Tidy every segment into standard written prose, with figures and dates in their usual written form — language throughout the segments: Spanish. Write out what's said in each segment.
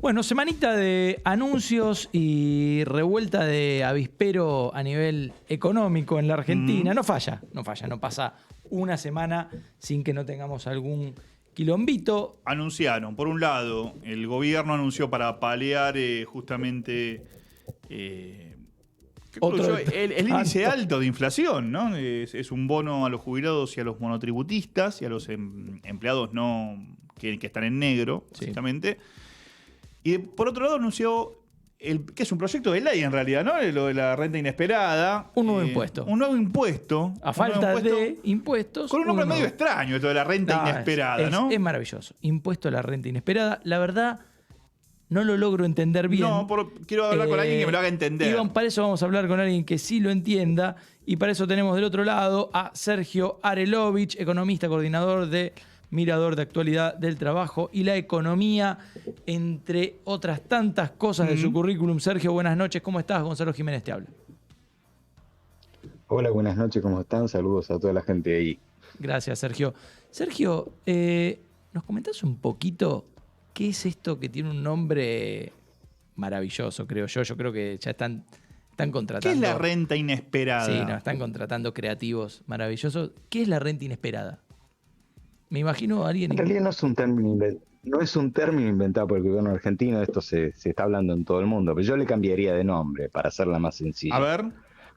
Bueno, semanita de anuncios y revuelta de avispero a nivel económico en la Argentina. No falla, no pasa una semana sin que no tengamos algún quilombito. Anunciaron, por un lado, el gobierno anunció para paliar justamente el índice alto de inflación, ¿no? Es un bono a los jubilados y a los monotributistas y a los empleados no que están en negro, justamente. Y por otro lado anunció que es un proyecto de ley en realidad, ¿no? Lo de la renta inesperada. Un nuevo impuesto. Un nuevo impuesto. A falta de impuestos. Con un nombre medio extraño, esto de la renta inesperada, ¿no? Es maravilloso. Impuesto a la renta inesperada. La verdad, no lo logro entender bien. No, quiero hablar con alguien que me lo haga entender. Y para eso vamos a hablar con alguien que sí lo entienda. Y para eso tenemos del otro lado a Sergio Arelovich, economista, coordinador de Mirador de Actualidad del Trabajo y la Economía, entre otras tantas cosas de su currículum. Sergio, buenas noches. ¿Cómo estás? Gonzalo Jiménez te habla. Hola, buenas noches. ¿Cómo están? Saludos a toda la gente de ahí. Gracias, Sergio. Sergio, ¿nos comentás un poquito qué es esto que tiene un nombre maravilloso, creo yo? Yo creo que ya están contratando. ¿Qué es la renta inesperada? Sí, están contratando creativos maravillosos. ¿Qué es la renta inesperada? Me imagino a alguien... En realidad no es un término inventado por el gobierno argentino, esto se está hablando en todo el mundo, pero yo le cambiaría de nombre para hacerla más sencilla. A ver.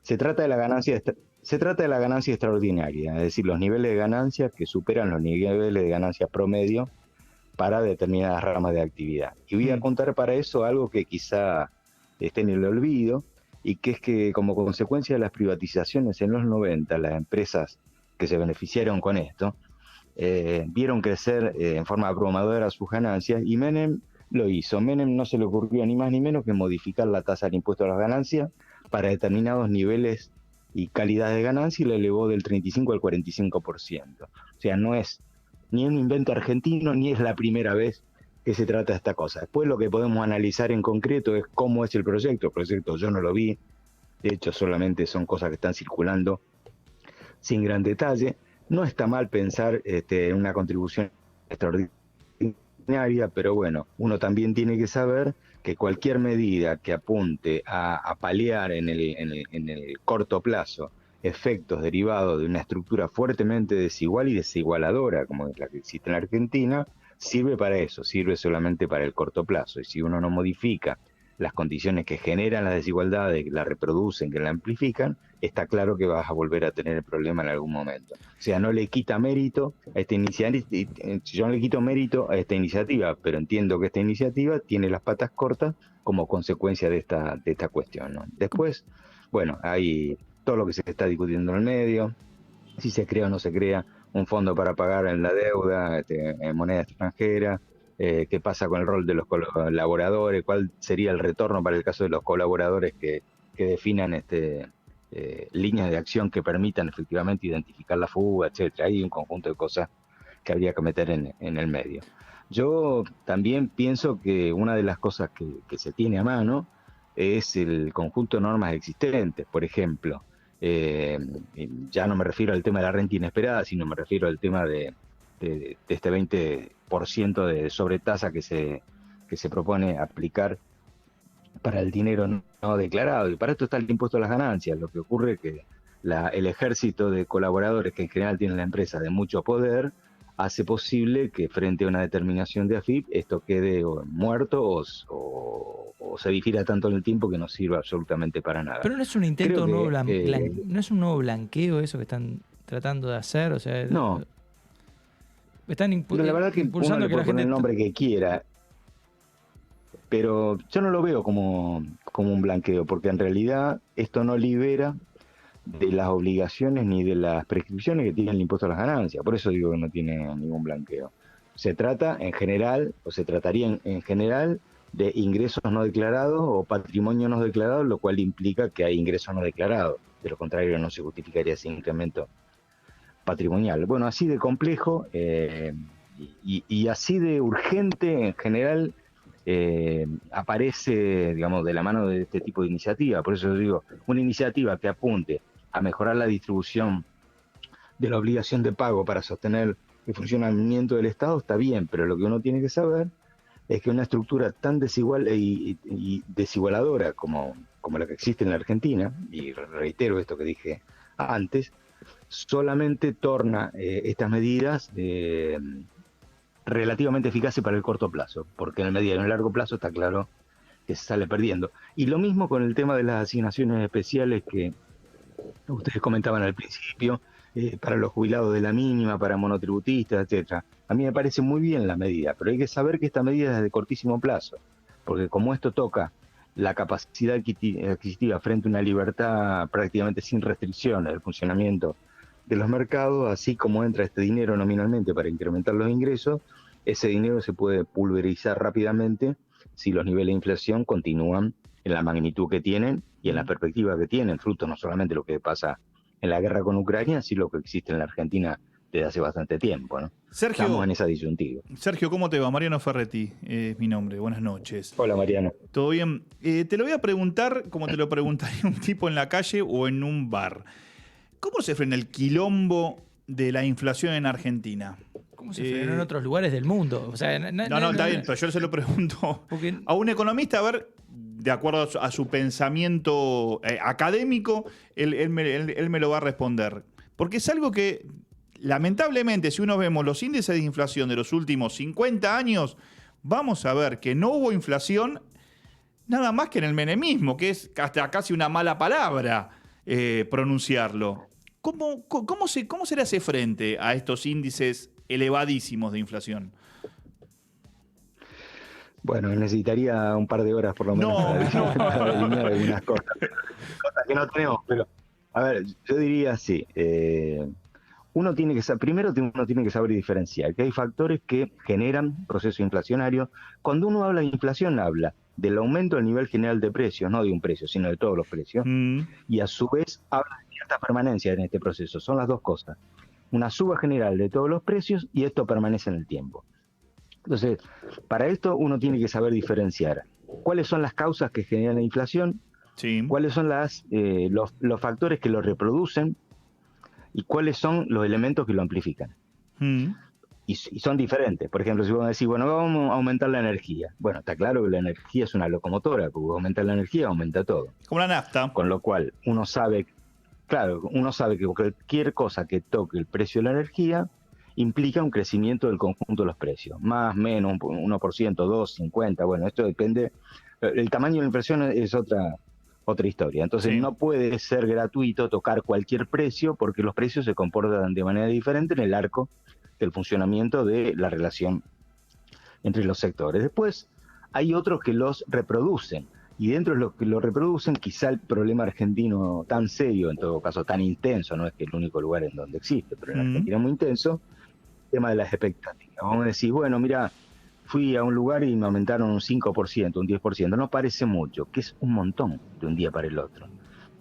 Se trata de la ganancia extraordinaria, es decir, los niveles de ganancias que superan los niveles de ganancias promedio para determinadas ramas de actividad. Y voy a contar para eso algo que quizá esté en el olvido, y que es que como consecuencia de las privatizaciones en los 90, las empresas que se beneficiaron con esto, vieron crecer en forma abrumadora sus ganancias, y Menem lo hizo. Menem no se le ocurrió ni más ni menos que modificar la tasa del impuesto a las ganancias para determinados niveles y calidad de ganancia, y la elevó del 35 al 45%. O sea, no es ni un invento argentino, ni es la primera vez que se trata de esta cosa. Después lo que podemos analizar en concreto es cómo es el proyecto. El proyecto yo no lo vi, de hecho solamente son cosas que están circulando sin gran detalle. No está mal pensar en una contribución extraordinaria, pero bueno, uno también tiene que saber que cualquier medida que apunte a paliar en el corto plazo efectos derivados de una estructura fuertemente desigual y desigualadora como es la que existe en la Argentina, sirve para eso, sirve solamente para el corto plazo. Y si uno no modifica las condiciones que generan las desigualdades, que la reproducen, que la amplifican, está claro que vas a volver a tener el problema en algún momento. O sea, no le quita mérito a esta iniciativa, yo no le quito mérito a esta iniciativa, pero entiendo que esta iniciativa tiene las patas cortas como consecuencia de esta cuestión, ¿no? Después, bueno, hay todo lo que se está discutiendo en el medio, si se crea o no se crea un fondo para pagar en la deuda en moneda extranjera, qué pasa con el rol de los colaboradores, cuál sería el retorno para el caso de los colaboradores que definan líneas de acción que permitan efectivamente identificar la fuga, etcétera. Hay un conjunto de cosas que habría que meter en el medio. Yo también pienso que una de las cosas que se tiene a mano es el conjunto de normas existentes. Por ejemplo, ya no me refiero al tema de la renta inesperada, sino me refiero al tema de este 20% de sobretasa que se propone aplicar para el dinero no declarado. Y para esto está el impuesto a las ganancias. Lo que ocurre es que el ejército de colaboradores que en general tiene la empresa de mucho poder hace posible que frente a una determinación de AFIP esto quede muerto o se difiera tanto en el tiempo que no sirva absolutamente para nada. Pero no es un intento no es un nuevo blanqueo eso que están tratando de hacer, o sea, no. Están la verdad que impulsando uno le puede poner el nombre que quiera, pero yo no lo veo como un blanqueo, porque en realidad esto no libera de las obligaciones ni de las prescripciones que tiene el impuesto a las ganancias. Por eso digo que no tiene ningún blanqueo. Se trata en general, o se trataría en general, de ingresos no declarados o patrimonio no declarado, lo cual implica que hay ingresos no declarados. De lo contrario no se justificaría ese incremento patrimonial. Bueno, así de complejo y así de urgente en general aparece, digamos, de la mano de este tipo de iniciativa. Por eso digo, una iniciativa que apunte a mejorar la distribución de la obligación de pago para sostener el funcionamiento del Estado está bien, pero lo que uno tiene que saber es que una estructura tan desigual y desigualadora como la que existe en la Argentina, y reitero esto que dije antes, solamente torna estas medidas relativamente eficaces para el corto plazo, porque en el mediano y el largo plazo está claro que se sale perdiendo. Y lo mismo con el tema de las asignaciones especiales que ustedes comentaban al principio, para los jubilados de la mínima, para monotributistas, etcétera. A mí me parece muy bien la medida, pero hay que saber que esta medida es de cortísimo plazo, porque como esto toca la capacidad adquisitiva frente a una libertad prácticamente sin restricciones del funcionamiento de los mercados, así como entra este dinero nominalmente para incrementar los ingresos, ese dinero se puede pulverizar rápidamente si los niveles de inflación continúan en la magnitud que tienen y en la perspectiva que tienen, fruto no solamente de lo que pasa en la guerra con Ucrania, sino lo que existe en la Argentina desde hace bastante tiempo, ¿no? Sergio, estamos en esa disyuntiva. Sergio, ¿cómo te va? Mariano Ferretti es mi nombre. Buenas noches. Hola, Mariano. ¿Todo bien? Te lo voy a preguntar como te lo preguntaría un tipo en la calle o en un bar. ¿Cómo se frena el quilombo de la inflación en Argentina? ¿Cómo se frenó en otros lugares del mundo? O sea, no, está bien, pero yo se lo pregunto porque a un economista, a ver, de acuerdo a su pensamiento académico, él me lo va a responder. Porque es algo que, lamentablemente, si uno vemos los índices de inflación de los últimos 50 años, vamos a ver que no hubo inflación nada más que en el menemismo, que es hasta casi una mala palabra pronunciarlo. ¿Cómo se le hace frente a estos índices elevadísimos de inflación? Bueno, necesitaría un par de horas por lo menos para delinear algunas cosas que no tenemos, pero a ver, yo diría así, uno tiene que saber diferenciar que hay factores que generan procesos inflacionarios. Cuando uno habla de inflación, habla del aumento del nivel general de precios, no de un precio, sino de todos los precios, y a su vez habla de cierta permanencia en este proceso. Son las dos cosas, una suba general de todos los precios y esto permanece en el tiempo. Entonces, para esto uno tiene que saber diferenciar cuáles son las causas que generan la inflación, sí, cuáles son los factores que lo reproducen y cuáles son los elementos que lo amplifican. Y son diferentes. Por ejemplo, si vos decís, bueno, vamos a aumentar la energía. Bueno, está claro que la energía es una locomotora, porque aumentar la energía aumenta todo. Como la nafta. Con lo cual, uno sabe que cualquier cosa que toque el precio de la energía implica un crecimiento del conjunto de los precios. Más, menos, 1%, 2, 50, bueno, esto depende. El tamaño de la inflación es otra historia. Entonces no puede ser gratuito tocar cualquier precio porque los precios se comportan de manera diferente en el arco del funcionamiento de la relación entre los sectores. Después hay otros que los reproducen y dentro de los que lo reproducen quizá el problema argentino tan serio, en todo caso tan intenso, no es que es el único lugar en donde existe, pero en Argentina es muy intenso, el tema de las expectativas. Vamos a decir, bueno, mira, fui a un lugar y me aumentaron un 5%, un 10%. No parece mucho, que es un montón de un día para el otro.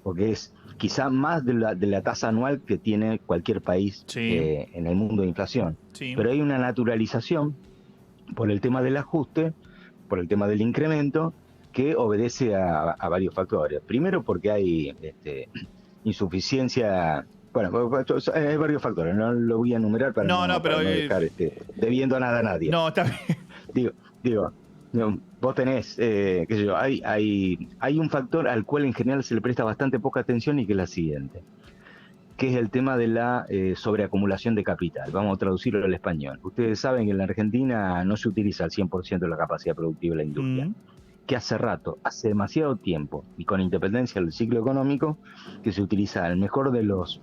Porque es quizá más de la tasa anual que tiene cualquier país en el mundo de inflación. Sí. Pero hay una naturalización por el tema del ajuste, por el tema del incremento, que obedece a varios factores. Primero porque hay insuficiencia. Bueno, hay varios factores, no lo voy a enumerar para no dejar debiendo nada a nadie. No, está bien. Digo, vos tenés, qué sé yo, hay un factor al cual en general se le presta bastante poca atención y que es la siguiente, que es el tema de la sobreacumulación de capital. Vamos a traducirlo al español. Ustedes saben que en la Argentina no se utiliza al 100% de la capacidad productiva de la industria. Que hace demasiado tiempo, y con independencia del ciclo económico, que se utiliza al mejor de los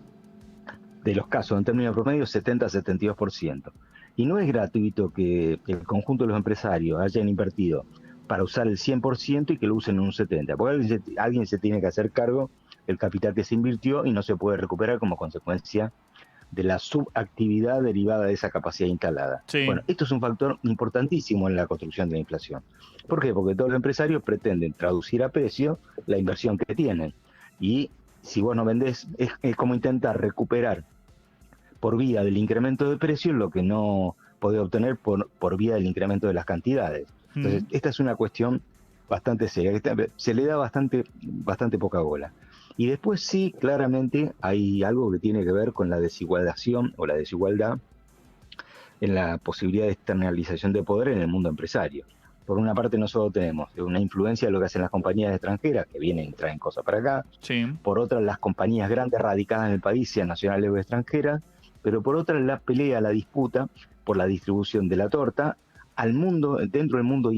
casos, en términos promedio, 70-72%. Y no es gratuito que el conjunto de los empresarios hayan invertido para usar el 100% y que lo usen en un 70%. Porque alguien se tiene que hacer cargo del capital que se invirtió y no se puede recuperar como consecuencia de la subactividad derivada de esa capacidad instalada. Sí. Bueno, esto es un factor importantísimo en la construcción de la inflación. ¿Por qué? Porque todos los empresarios pretenden traducir a precio la inversión que tienen. Y si vos no vendés, es como intentar recuperar por vía del incremento de precios lo que no podés obtener por vía del incremento de las cantidades. Entonces, esta es una cuestión bastante seria, que se le da bastante poca bola. Y después sí, claramente hay algo que tiene que ver con la desigualación o la desigualdad en la posibilidad de externalización de poder en el mundo empresario. por una parte nosotros tenemos una influencia de lo que hacen las compañías extranjeras, que vienen y traen cosas para acá. Sí. Por otra, las compañías grandes radicadas en el país, sean nacionales o extranjeras. Pero por otra, la pelea, la disputa por la distribución de la torta al mundo, dentro del mundo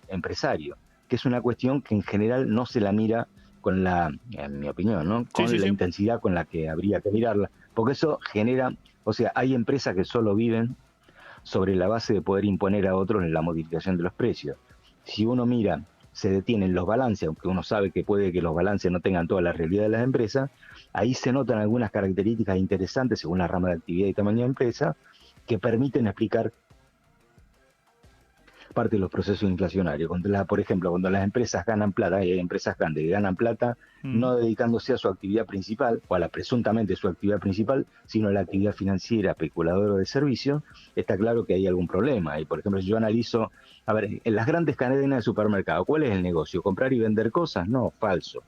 empresario, que es una cuestión que en general no se la mira con la, en mi opinión, ¿no? Con la intensidad con la que habría que mirarla, porque eso genera, o sea, hay empresas que solo viven sobre la base de poder imponer a otros la modificación de los precios. Si uno mira, se detienen los balances, aunque uno sabe que puede que los balances no tengan toda la realidad de las empresas, ahí se notan algunas características interesantes según la rama de actividad y tamaño de empresa, que permiten explicar parte de los procesos inflacionarios. Por ejemplo, cuando las empresas ganan plata, hay empresas grandes que ganan plata no dedicándose a su actividad principal, o a la presuntamente su actividad principal, sino a la actividad financiera, especuladora o de servicio, está claro que hay algún problema. Y por ejemplo, si yo analizo, a ver, en las grandes cadenas de supermercado, ¿cuál es el negocio? ¿Comprar y vender cosas? No, falso.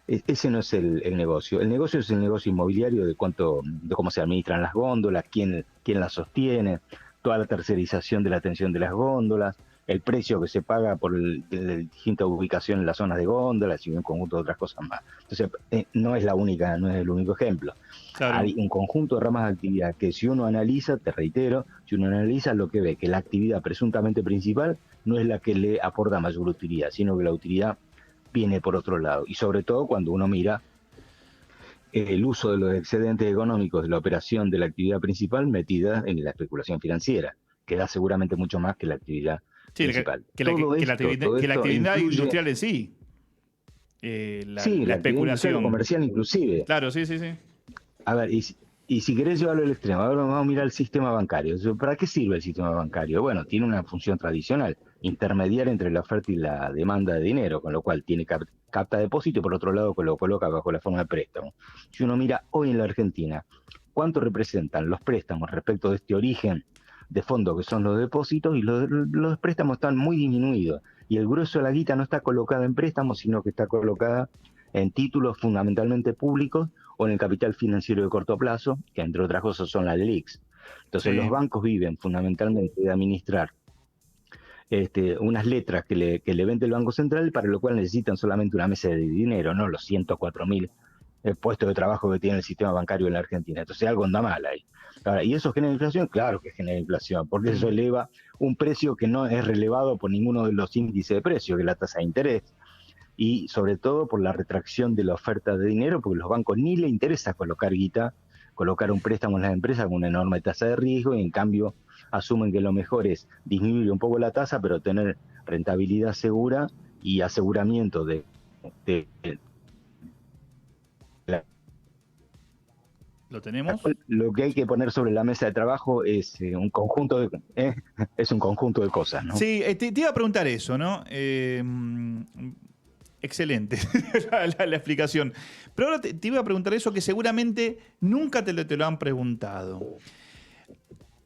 Ese no es el negocio. El negocio es el negocio inmobiliario de cómo se administran las góndolas, quién las sostiene, toda la tercerización de la atención de las góndolas, el precio que se paga por la distinta ubicación en las zonas de góndolas y un conjunto de otras cosas más. Entonces, no es el único ejemplo. Claro. Hay un conjunto de ramas de actividad que si uno analiza, te reitero, si uno analiza lo que ve, que la actividad presuntamente principal no es la que le aporta mayor utilidad, sino que la utilidad viene por otro lado. Y sobre todo cuando uno mira el uso de los excedentes económicos de la operación de la actividad principal metida en la especulación financiera, que da seguramente mucho más que la actividad principal. Que la actividad industrial en sí. La especulación comercial inclusive. Claro, sí. A ver, y si querés llevarlo al extremo, ahora vamos a mirar el sistema bancario. ¿Para qué sirve el sistema bancario? Bueno, tiene una función tradicional, intermediar entre la oferta y la demanda de dinero, con lo cual tiene capta depósito y por otro lado lo coloca bajo la forma de préstamo. Si uno mira hoy en la Argentina, ¿cuánto representan los préstamos respecto de este origen de fondo que son los depósitos? Y los préstamos están muy disminuidos y el grueso de la guita no está colocada en préstamos, sino que está colocada en títulos fundamentalmente públicos o en el capital financiero de corto plazo, que entre otras cosas son las LELIQs. Entonces los bancos viven fundamentalmente de administrar unas letras que le vende el Banco Central, para lo cual necesitan solamente una mesa de dinero, no los 104.000 puestos de trabajo que tiene el sistema bancario en la Argentina. Entonces algo anda mal ahí. Ahora, ¿y eso genera inflación? Claro que genera inflación, porque eso eleva un precio que no es relevado por ninguno de los índices de precios, que es la tasa de interés. Y sobre todo por la retracción de la oferta de dinero, porque a los bancos ni les interesa colocar un préstamo en las empresas con una enorme tasa de riesgo, y en cambio asumen que lo mejor es disminuir un poco la tasa, pero tener rentabilidad segura y aseguramiento de ¿Lo tenemos? Lo que hay que poner sobre la mesa de trabajo es un conjunto de cosas, ¿no? Sí, te iba a preguntar eso, ¿no? Excelente la explicación. Pero ahora te iba a preguntar eso que seguramente nunca te lo han preguntado.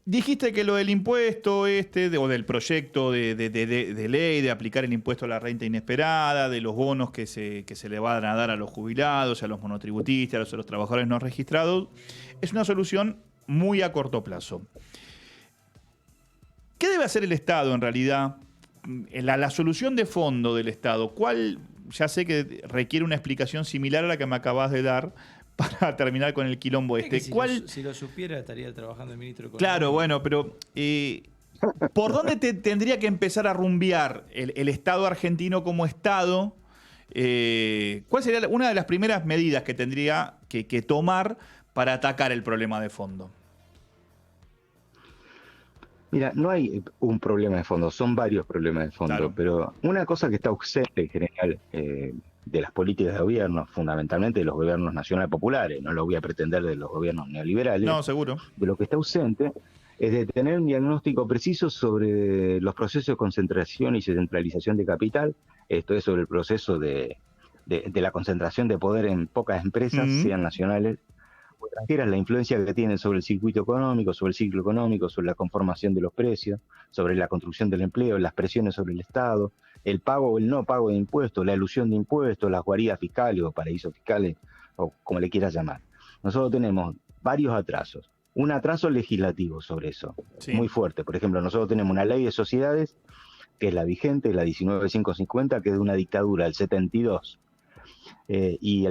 Dijiste que lo del impuesto o del proyecto de ley de aplicar el impuesto a la renta inesperada, de los bonos que se le van a dar a los jubilados, a los monotributistas, a los trabajadores no registrados, es una solución muy a corto plazo. ¿Qué debe hacer el Estado en realidad? La solución de fondo del Estado, ¿cuál? Ya sé que requiere una explicación similar a la que me acabas de dar para terminar con el quilombo Si lo supiera, estaría trabajando el ministro de Economía. Claro, bueno, pero ¿por dónde tendría que empezar a rumbear el Estado argentino como Estado? ¿Cuál sería una de las primeras medidas que tendría que tomar para atacar el problema de fondo? Mira, no hay un problema de fondo, son varios problemas de fondo, claro. Pero una cosa que está ausente en general de las políticas de gobierno, fundamentalmente de los gobiernos nacionales populares, no lo voy a pretender de los gobiernos neoliberales, no, seguro. De lo que está ausente es de tener un diagnóstico preciso sobre los procesos de concentración y centralización de capital, esto es sobre el proceso de la concentración de poder en pocas empresas, sean nacionales o extranjeras, la influencia que tienen sobre el circuito económico, sobre el ciclo económico, sobre la conformación de los precios, sobre la construcción del empleo, las presiones sobre el Estado, el pago o el no pago de impuestos, la elusión de impuestos, las guaridas fiscales o paraísos fiscales, o como le quieras llamar. Nosotros tenemos varios atrasos. Un atraso legislativo sobre eso, sí, muy fuerte. Por ejemplo, nosotros tenemos una ley de sociedades que es la vigente, la 19550, que es de una dictadura del 72. Y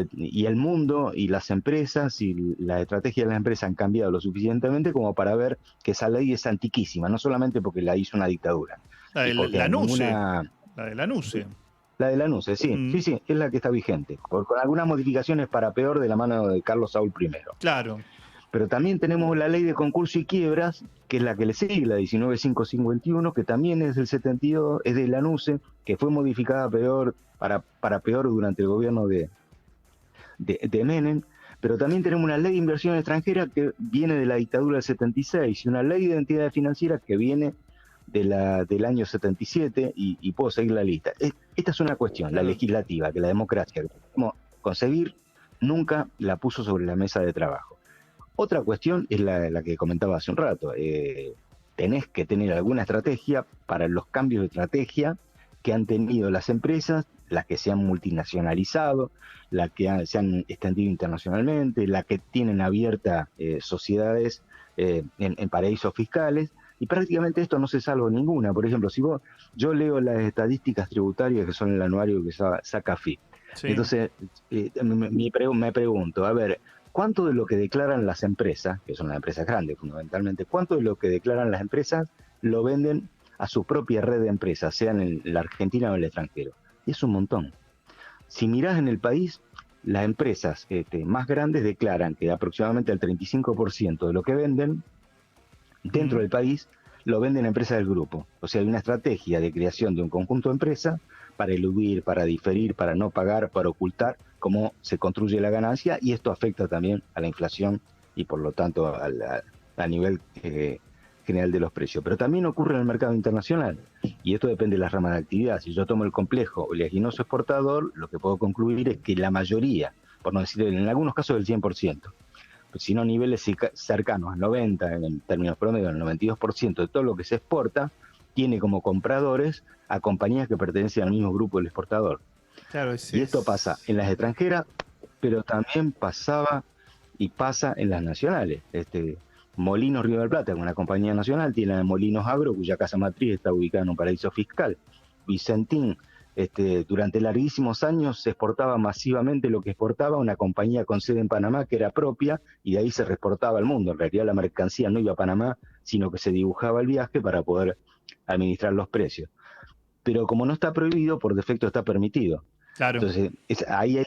el mundo y las empresas y la estrategia de las empresas han cambiado lo suficientemente como para ver que esa ley es antiquísima, no solamente porque la hizo una dictadura. La de Lanuse. La de Lanuse. La de Lanuse, sí, sí, es la que está vigente, con algunas modificaciones para peor de la mano de Carlos Saúl I. Claro. Pero también tenemos la ley de concurso y quiebras, que es la que le sigue, la 19551, que también es del 72, es de Lanuse, que fue modificada para peor durante el gobierno de Menem. Pero también tenemos una ley de inversión extranjera que viene de la dictadura del 76 y una ley de entidades financieras que viene del año 77 y puedo seguir la lista. Esta es una cuestión, la legislativa, que la democracia que podemos concebir nunca la puso sobre la mesa de trabajo. Otra cuestión es la que comentaba hace un rato. Tenés que tener alguna estrategia para los cambios de estrategia que han tenido las empresas, las que se han multinacionalizado, las que se han extendido internacionalmente, las que tienen abiertas sociedades en paraísos fiscales, y prácticamente esto no se salva ninguna. Por ejemplo, yo leo las estadísticas tributarias que son el anuario que saca FIP. Sí. Entonces, me pregunto, a ver, ¿cuánto de lo que declaran las empresas, que son las empresas grandes fundamentalmente, cuánto de lo que declaran las empresas lo venden a su propia red de empresas, sean en la Argentina o en el extranjero? Es un montón. Si mirás en el país, las empresas más grandes declaran que aproximadamente el 35% de lo que venden dentro del país lo venden a empresas del grupo. O sea, hay una estrategia de creación de un conjunto de empresas para eludir, para diferir, para no pagar, para ocultar cómo se construye la ganancia, y esto afecta también a la inflación y por lo tanto a nivel general de los precios. Pero también ocurre en el mercado internacional, y esto depende de las ramas de actividad. Si yo tomo el complejo oleaginoso exportador, lo que puedo concluir es que la mayoría, por no decir en algunos casos el 100%, sino niveles cercanos al 90%, en términos promedio, al 92% de todo lo que se exporta, tiene como compradores a compañías que pertenecen al mismo grupo del exportador. Claro, y esto pasa en las extranjeras, pero también pasaba y pasa en las nacionales. Molinos Río del Plata, una compañía nacional, tiene a Molinos Agro, cuya casa matriz está ubicada en un paraíso fiscal. Vicentín, durante larguísimos años se exportaba masivamente lo que exportaba una compañía con sede en Panamá que era propia, y de ahí se reexportaba al mundo. En realidad la mercancía no iba a Panamá, sino que se dibujaba el viaje para poder administrar los precios. Pero como no está prohibido, por defecto está permitido. Claro. Entonces, ahí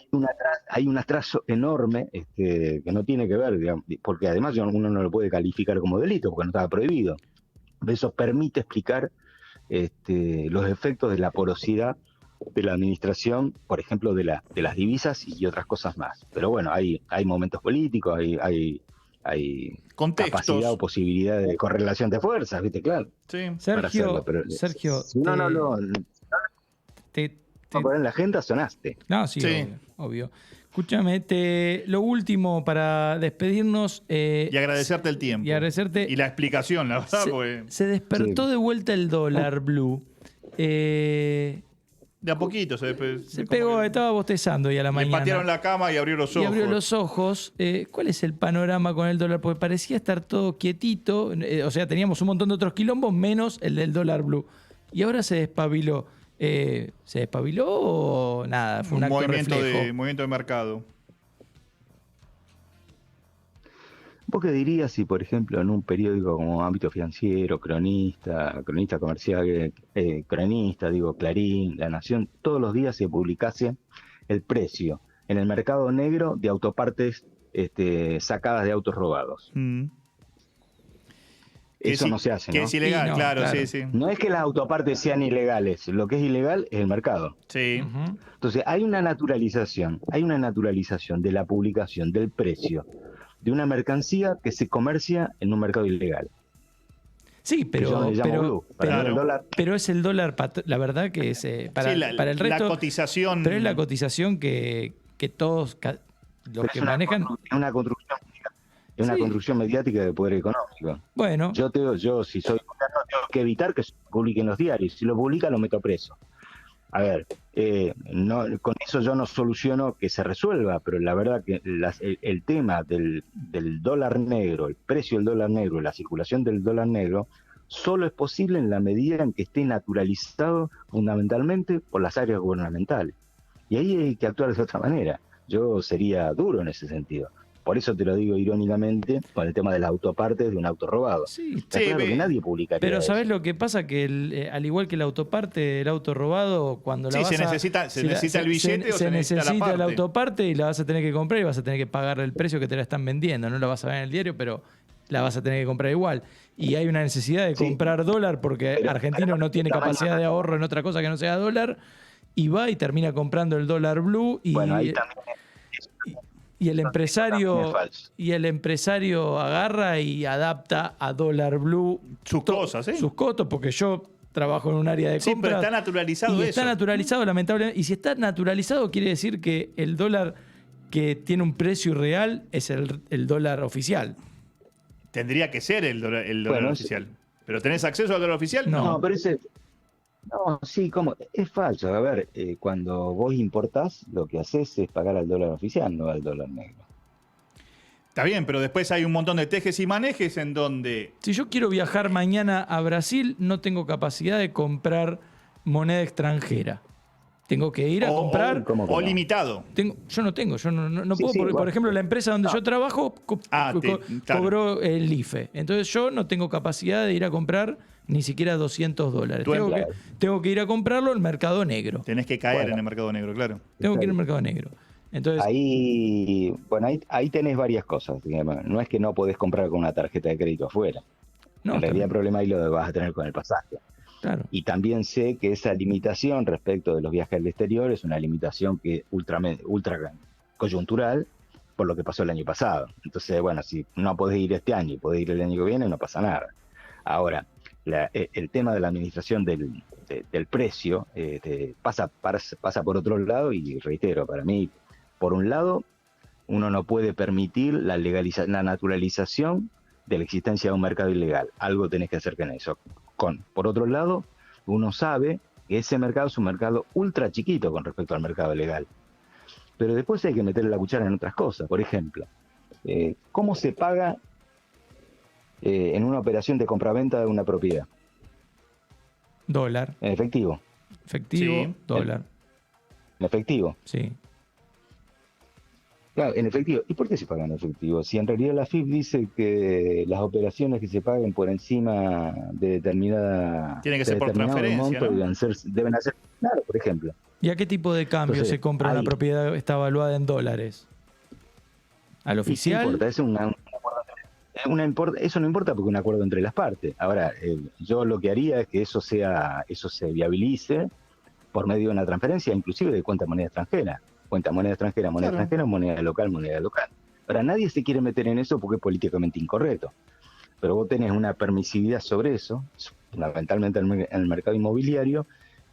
hay un atraso enorme que no tiene que ver, digamos, porque además uno no lo puede calificar como delito, porque no estaba prohibido. Eso permite explicar los efectos de la porosidad de la administración, por ejemplo, de las divisas y otras cosas más. Pero bueno, hay momentos políticos, hay capacidad o posibilidad de correlación de fuerzas, ¿viste? Claro. Sí. Sergio, poner en la agenda, sonaste. No, sí. Obvio. Escúchame, lo último para despedirnos. Y agradecerte el tiempo. Y agradecerte. Y la explicación, la verdad. Se despertó de vuelta el dólar blue. De a poquito se pegó, estaba bostezando y a la mañana. Patearon la cama y abrió los ojos. Y abrió los ojos. ¿Cuál es el panorama con el dólar? Porque parecía estar todo quietito. O sea, teníamos un montón de otros quilombos, menos el del dólar blue. Y ahora se despabiló. ¿Se despabiló o nada? Fue un acto reflejo. Movimiento de mercado. ¿Vos qué dirías si, por ejemplo, en un periódico como Ámbito Financiero, Cronista Comercial, Clarín, La Nación, todos los días se publicase el precio en el mercado negro de autopartes sacadas de autos robados? Eso no se hace, ¿no? Que es ilegal, no, claro, sí. No es que las autopartes sean ilegales, lo que es ilegal es el mercado. Sí. Uh-huh. Entonces hay una naturalización de la publicación del precio de una mercancía que se comercia en un mercado ilegal. Sí, pero es el dólar, la verdad que es para el resto. La cotización. Pero es la cotización que todos los que manejan. Es una construcción. Es una construcción mediática de poder económico. Bueno. Yo si soy gobierno, tengo que evitar que se publique en los diarios. Si lo publica, lo meto preso. A ver, con eso yo no soluciono que se resuelva, pero la verdad que el tema del dólar negro, el precio del dólar negro, la circulación del dólar negro, solo es posible en la medida en que esté naturalizado fundamentalmente por las áreas gubernamentales. Y ahí hay que actuar de otra manera. Yo sería duro en ese sentido. Por eso te lo digo irónicamente con el tema de las autopartes de un auto robado. Sí, Está claro que nadie publicaría pero ¿sabés eso. lo que pasa? Que al igual que la autoparte, el auto robado, cuando la vas se a... necesita el billete o se necesita la la parte. autoparte y la vas a tener que comprar y vas a tener que pagar el precio que te la están vendiendo. No la vas a ver en el diario, pero la vas a tener que comprar igual. Y hay una necesidad de comprar dólar porque argentino no tiene capacidad de ahorro en otra cosa que no sea dólar y va y termina comprando el dólar blue y... Bueno, ahí también Y el también es empresario agarra y adapta a dólar blue Sus cosas, ¿eh? sus cotos, porque yo trabajo en un área de Sí, compras. pero está naturalizado y eso. está naturalizado, lamentablemente. Y si está naturalizado, quiere decir que el dólar que tiene un precio irreal es el dólar oficial. Tendría que ser el dólar Bueno, oficial. ¿Pero tenés acceso al dólar oficial? No. No, pero no, sí, ¿cómo? Es falso. A ver, cuando vos importás, lo que haces es pagar al dólar oficial, no al dólar negro. Está bien, pero después hay un montón de tejes y manejes en donde... Si yo quiero viajar mañana a Brasil, no tengo capacidad de comprar moneda extranjera. Tengo que ir a comprar... ¿Cómo que no? limitado. Yo no tengo, yo no Sí, puedo, sí, porque, por bueno. ejemplo, la empresa donde yo trabajo Claro. cobró el IFE. Entonces yo no tengo capacidad de ir a comprar ni siquiera $200. Tu Tengo que ir a comprarlo al mercado negro. Tenés que caer Bueno. en el mercado negro, claro. Tengo que ir al mercado negro. Entonces, Ahí tenés varias cosas. Digamos. No es que no podés comprar con una tarjeta de crédito afuera. no, En realidad también, el problema ahí lo vas a tener con el pasaje. claro. Y también sé que esa limitación respecto de los viajes al exterior es una limitación que ultra coyuntural por lo que pasó el año pasado. Entonces, bueno, si no podés ir este año y podés ir el año que viene, no pasa nada. Ahora, el tema de la administración del precio pasa por otro lado y reitero, para mí, por un lado, uno no puede permitir la naturalización de la existencia de un mercado ilegal. Algo tenés que hacer con eso. Por otro lado, uno sabe que ese mercado es un mercado ultra chiquito con respecto al mercado legal. Pero después hay que meterle la cuchara en otras cosas. Por ejemplo, ¿cómo se paga en una operación de compraventa de una propiedad? Dólar, En efectivo. efectivo, Sí. dólar. En efectivo. Sí. Claro, en efectivo. ¿Y por qué se paga en efectivo? Si en realidad la FIP dice que las operaciones que se paguen por encima de determinada Tiene que ser por determinado transferencia, monto ¿no? deben hacer, claro, por ejemplo. ¿Y a qué tipo de cambio Entonces, se compra una ahí- propiedad que está evaluada en dólares? ¿Al ¿Y qué oficial? importa? Es un acuerdo eso no importa porque es un acuerdo entre las partes. Ahora, yo lo que haría es que eso se viabilice por medio de una transferencia, inclusive de cuenta moneda extranjera. Cuenta moneda extranjera, moneda local, moneda local. Ahora, nadie se quiere meter en eso porque es políticamente incorrecto. Pero vos tenés una permisividad sobre eso, fundamentalmente en el mercado inmobiliario,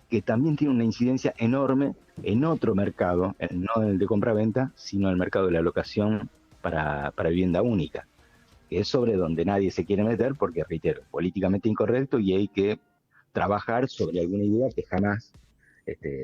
que también tiene una incidencia enorme en otro mercado, no el de compra-venta, sino el mercado de la locación para vivienda única, que es sobre donde nadie se quiere meter porque, reitero, políticamente incorrecto y hay que trabajar sobre alguna idea que jamás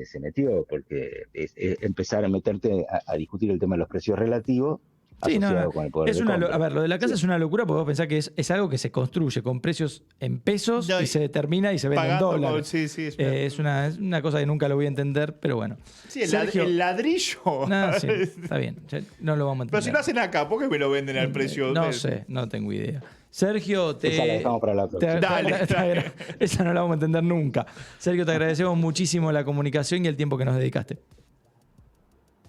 se metió, porque es empezar a meterte a discutir el tema de los precios relativos Sí, asociado con el poder es de una, compra. a ver, lo de la casa Sí. es una locura porque vos pensás que es algo que se construye con precios en pesos No, y se determina y se vende en Pagando dólares. por- sí, sí, Es una cosa que nunca lo voy a entender, pero bueno. Sí, el Sergio- ladrillo. No, sí, está bien, ya no lo vamos a entender. Pero si lo hacen acá, ¿por qué me lo venden al precio? No de- sé, no tengo idea. Sergio, Esa la dejamos para la próxima. Dale. Esa no la vamos a entender nunca. Sergio, te agradecemos muchísimo la comunicación y el tiempo que nos dedicaste.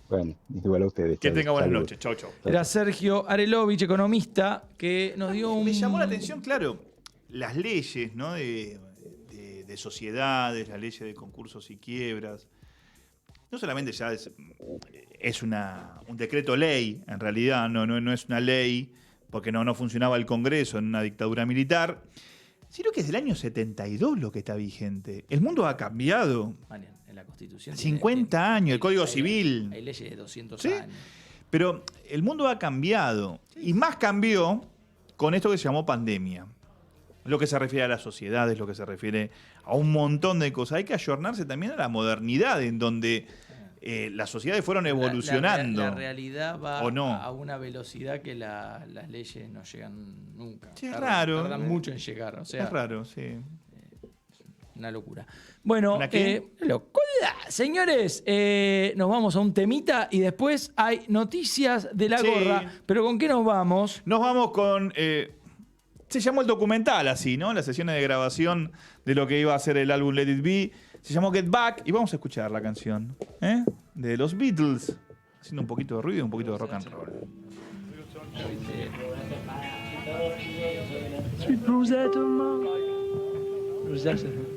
Bueno, igual a ustedes. Que Chau, tenga buenas saludos. noches. Chau, chau. Era Sergio Arelovich, economista, que nos dio un... Me llamó la atención, claro, las leyes, ¿no? de sociedades, las leyes de concursos y quiebras. No solamente ya es un decreto ley, en realidad, no es una ley, porque no funcionaba el Congreso en una dictadura militar, sino que es del año 72 lo que está vigente. El mundo ha cambiado. En la Constitución. 50 años, el Código Civil. Hay leyes de 200 ¿Sí? años. Pero el mundo ha cambiado. Y más cambió con esto que se llamó pandemia. Lo que se refiere a las sociedades, lo que se refiere a un montón de cosas. Hay que ayornarse también a la modernidad, en donde las sociedades fueron evolucionando. La realidad va ¿O no? a una velocidad que las leyes no llegan nunca. Sí, es raro. Tardan mucho en llegar. O sea, Es raro, sí. una locura. Bueno, ¿Una qué? locura. Señores, nos vamos a un temita y después hay noticias de la Sí. gorra. ¿Pero con qué nos vamos? Nos vamos con... se llamó el documental así, ¿no? Las sesiones de grabación de lo que iba a ser el álbum Let It Be. Se llamó Get Back y vamos a escuchar la canción de los Beatles. Haciendo un poquito de ruido y un poquito de rock and roll. Sweet Rosetta, Rosetta.